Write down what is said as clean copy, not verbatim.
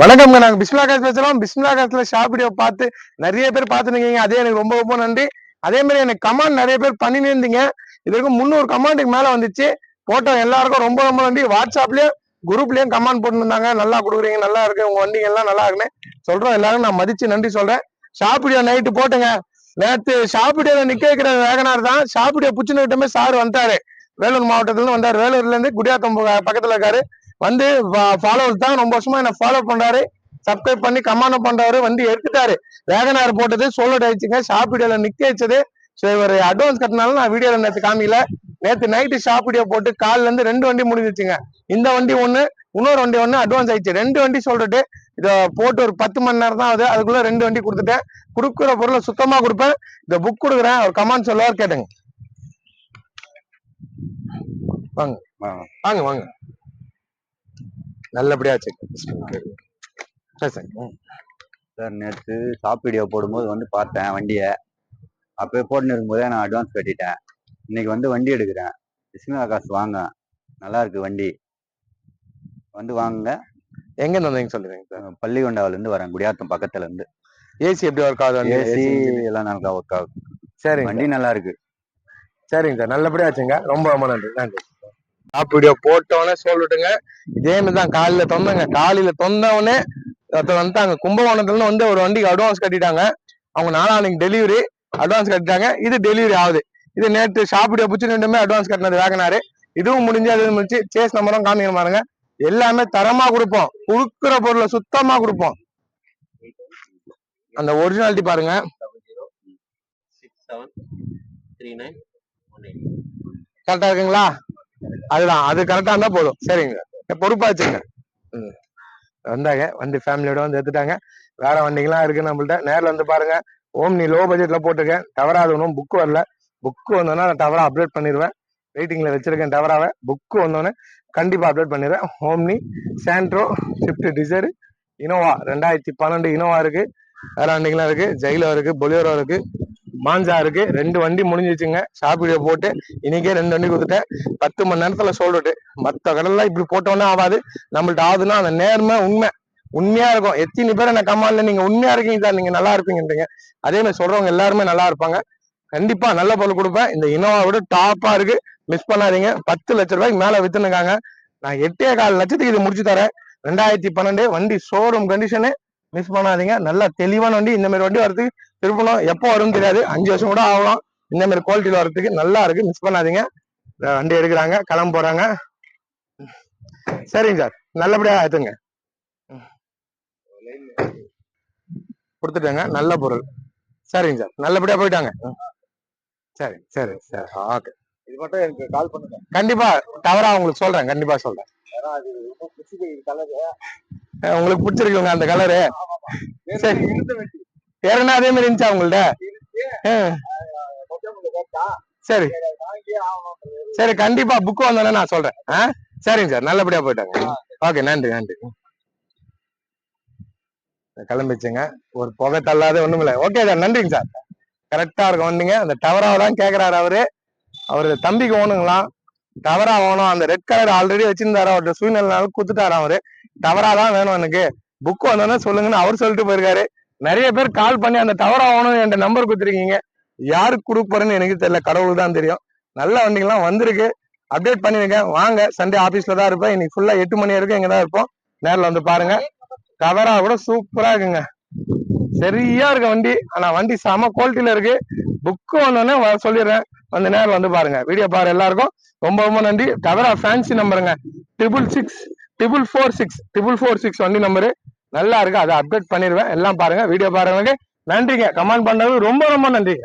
வணக்கம்ங்க. நாங்க பிஸ்மிலா காசு பேசுறோம். பிஸ்மிலா காசுல ஷாப் வீடியோ பார்த்து நிறைய பேர் பார்த்துருக்கீங்க. அதே எனக்கு ரொம்ப ரொம்ப நன்றி. அதே மாதிரி எனக்கு கமெண்ட் நிறைய பேர் பண்ணினே இருந்தீங்க. இதுக்கு 300 கமெண்ட்டுக்கு மேல வந்துச்சு. போட்டோ எல்லாருக்கும் ரொம்ப ரொம்ப நன்றி. வாட்ஸ்அப்லயும் குரூப்லயும் கமெண்ட் போட்டுருந்தாங்க. நல்லா கொடுக்குறீங்க, நல்லா இருக்கு, உங்க வண்டிங்க எல்லாம் நல்லா இருக்குன்னு சொல்றோம். எல்லாரும் நான் மதிச்சு நன்றி சொல்றேன். ஷாப் வீடியோ நைட்டு போட்டுங்க. நேற்று ஷாப் வீடியோல நிக்க வைக்கிற வேகனார் தான். ஷாப் வீடியோ புச்சுன்னு விட்டமே சார் வந்தாரு. வேலூர் மாவட்டத்துல இருந்து வந்தாரு. வேலூர்ல இருந்து குடியாத்தம் பக்கத்துல இருக்காரு. வந்து ஃபாலோவர்ஸ் தான் ரொம்ப வருஷமா என்ன ஃபாலோ பண்றாரு. சப்ஸ்கிரைப் பண்ணி கமெண்ட் பண்றாரு. வண்டி எடுத்துட்டாரு. வேகனார் போட்டது சோல்ட் ஆயிடுச்சுங்க. ஷாப் வீடியோல நிக்க வச்சது. சரி, ஒரு அட்வான்ஸ் கட்டினாலும் நான் வீடியோல நேற்று காமிக்கல. நேற்று நைட்டு ஷாப் வீடியோ போட்டு காலில இருந்து 2 வண்டி முடிஞ்சிச்சுங்க. இந்த வண்டி ஒண்ணு, இன்னொரு வண்டி ஒண்ணு அட்வான்ஸ் ஆயிடுச்சு. 2 வண்டி சொல்லிட்டு இதை போட்டு ஒரு 10 மணி நேரம் தான் ஆகுது. அதுக்குள்ள 2 வண்டி கொடுத்துட்டேன். கொடுக்குற பொருளை சுத்தமா கொடுப்பேன். இந்த புக் கொடுக்குறேன். ஒரு கமெண்ட் சொல்லுவார், கேட்டுங்க. வாங்க வாங்க வாங்க, நல்லபடியா சார். நேற்று ஷாப் வீடியோ போடும்போது வந்து பார்த்தேன் வண்டியை. அப்போயே போட்டுன்னு இருக்கும்போதே நான் அட்வான்ஸ் கட்டிட்டேன். இன்னைக்கு வந்து வண்டி எடுக்கிறேன். பிஸ்மிலா காசு வாங்க, நல்லா இருக்கு வண்டி, வந்து வாங்குங்க. எங்க வந்தீங்க சொல்லுங்க சார்? பள்ளிகொண்டாவில இருந்து வரேன், குடியாத்தம் பக்கத்துல இருந்து. ஏசி எப்படி ஒர்க் ஆகுது? ஏசி எல்லாம் நல்லா ஒர்க் ஆகுது. சரி, வண்டி நல்லா இருக்கு. சரிங்க சார், நல்லபடியா வச்சுங்க. ரொம்ப ரொம்ப நன்றி. நன்றி. ஷாப் வீடியோ போட்டோன்னே சொல்லிட்டுங்க. இதே மாதிரிதான் காலையில தொந்தங்க. காலையில தொந்தவொடனே வந்துட்டாங்க. கும்பகோணத்துல இருந்து வந்து ஒரு வண்டிக்கு அட்வான்ஸ் கட்டிட்டாங்க. அவங்க 4 டெலிவரி அட்வான்ஸ் கட்டிட்டாங்க. இது டெலிவரி ஆகுது. இது நேற்று ஷாப் வீடியோ பிடிச்சி 2 அட்வான்ஸ் கட்டினது வேகனாரு. இதுவும் முடிஞ்சு அது முடிச்சு சேஸ் நம்பரும் காமிக்க பாருங்க. எல்லாமே தரமா கொடுப்போம். கொடுக்குற பொருளை சுத்தமா கொடுப்போம். அந்த ஒரிஜினாலிட்டி பாருங்க. கரெக்டா இருக்குங்களா? அதுதான், அது கரெக்டா இருந்தா போதும். சரிங்க, பொறுப்பா வச்சுங்க. வந்தாங்க, வண்டி ஃபேமிலியோட வந்து எடுத்துட்டாங்க. வேற வண்டிங்கெல்லாம் இருக்கு நம்மள்ட்ட. நேரில் வந்து பாருங்க. ஓம்னி லோ பட்ஜெட்ல போட்டிருக்கேன். டவராது ஒன்றும் புக்கு வரல. புக்கு வந்தோன்னா நான் டவரா அப்டேட் பண்ணிடுவேன். வெயிட்டிங்ல வச்சிருக்கேன் டவராவை. புக்கு வந்தோன்னே கண்டிப்பா அப்டேட் பண்ணிடுறேன். Omni, Santro, Swift desire, Innova 2012 Innova இருக்கு. வேற வண்டிங்கெல்லாம் இருக்கு. ஜெயிலோ இருக்கு, பொலியோரோ இருக்கு, மாஞ்சா இருக்கு. 2 வண்டி முடிஞ்சிச்சுங்க. ஷாப் வீடியோ போட்டு இன்னைக்கே 2 வண்டி கொடுத்துட்டேன். 10 மணி நேரத்துல சொல்லிட்டு. மற்ற கடல்லாம் இப்படி போட்டோன்னே ஆகாது. நம்மள்ட்ட ஆகுதுன்னா அந்த நேர்மை உண்மையா இருக்கும். எத்தனை பேர் என்ன கமாண்ட்ல நீங்க உண்மையா இருக்கீங்க சார், நீங்க நல்லா இருப்பீங்கன்றீங்க. அதே மாதிரி சொல்றவங்க எல்லாருமே நல்லா இருப்பாங்க. கண்டிப்பா நல்ல பொருள் கொடுப்பேன். இந்த இனோவா விட டாப்பா இருக்கு, மிஸ் பண்ணாதீங்க. 10 லட்சம் ரூபாய்க்கு மேல வித்துனுக்காங்க. நான் 8.25 லட்சத்துக்கு இது முடிச்சு தரேன். 2012 வண்டி ஷோரூம் கண்டிஷனு. மிஸ் பண்ணாதீங்க. நல்ல தெளிவான வண்டி. இந்த மாதிரி வண்டி வரதுக்கு திருப்பணும் எப்போ வரும்னு தெரியாது. 5 வருஷம் கூட ஆகலாம். இந்த மாதிரி குவாலிட்டியில வரதுக்கு நல்லா இருக்கு. மிஸ் பண்ணாதீங்க. வண்டி எடுக்கிறாங்க, கிளம்ப போறாங்க. சரிங்க சார், நல்லபடியா ஆத்துங்க. கொடுத்துட்டாங்க, நல்ல பொருள். சரிங்க சார், நல்லபடியா போயிட்டாங்க. சரி சரி சரி, ஓகே. இது மட்டும் எனக்கு கால் பண்ணுங்க. கண்டிப்பா தவறா உங்களுக்கு சொல்றேன். கண்டிப்பா சொல்றேன். உங்களுக்கு பிடிச்சிருக்குங்க அந்த கலரு? சரி, ஏற்கனவே அதே மாதிரி இருந்துச்சா உங்கள்ட்ட? சரி சரி, கண்டிப்பா புக் வந்தோன்னே நான் சொல்றேன். சரிங்க சார், நல்லபடியா போயிட்டாங்க. ஓகே, நன்றி நன்றி. கிளம்பிச்சுங்க. ஒரு புகை தள்ளாத ஒண்ணும் இல்லை. ஓகே சார், நன்றிங்க சார். கரெக்டா இருக்கும் வந்தீங்க. அந்த டவராவை தான் கேக்குறாரு அவரு தம்பிக்கு ஓணுங்களாம். டவரா வேணும். அந்த ரெட் கலர் ஆல்ரெடி வச்சிருந்தாரு. அவர்கிட்ட சூழ்நிலை கொடுத்துட்டாரு. அவரு டவரா தான் வேணும் எனக்கு, புக் வந்தோன்னா சொல்லுங்கன்னு அவர் சொல்லிட்டு போயிருக்காரு. நிறைய பேர் கால் பண்ணி அந்த டவரா வேணும் என்ற நம்பர் கொடுத்துருக்கீங்க. யாருக்கு கொடுக்க போறேன்னு எனக்கு தெரியல, கடவுளுக்கு தான் தெரியும். நல்ல வண்டிங்கெல்லாம் வந்திருக்கு, அப்டேட் பண்ணிருக்கேன். வாங்க, சண்டே ஆபீஸ்ல தான் இருப்பேன். இன்னைக்கு ஃபுல்லா 8 மணி வரைக்கும் இங்கதான் இருப்போம். நேரில் வந்து பாருங்க. டவரா கூட சூப்பரா இருக்குங்க, சரியா இருக்கு வண்டி. ஆனா வண்டி செம குவாலிட்டியில இருக்கு. புக்கு வந்தோடனே சொல்லிடுறேன். வந்து நேரில் வந்து பாருங்க. வீடியோ பாரு எல்லாருக்கும் ரொம்ப ரொம்ப நன்றி. டவரா ஃபேன்சி நம்பருங்க 666 வண்டி நம்பரு. நல்லா இருக்கு, அதை அப்டேட் பண்ணிடுவேன். எல்லாம் பாருங்க, வீடியோ பாருங்க. நன்றிங்க. கமெண்ட் பண்றது ரொம்ப ரொம்ப நன்றிங்க.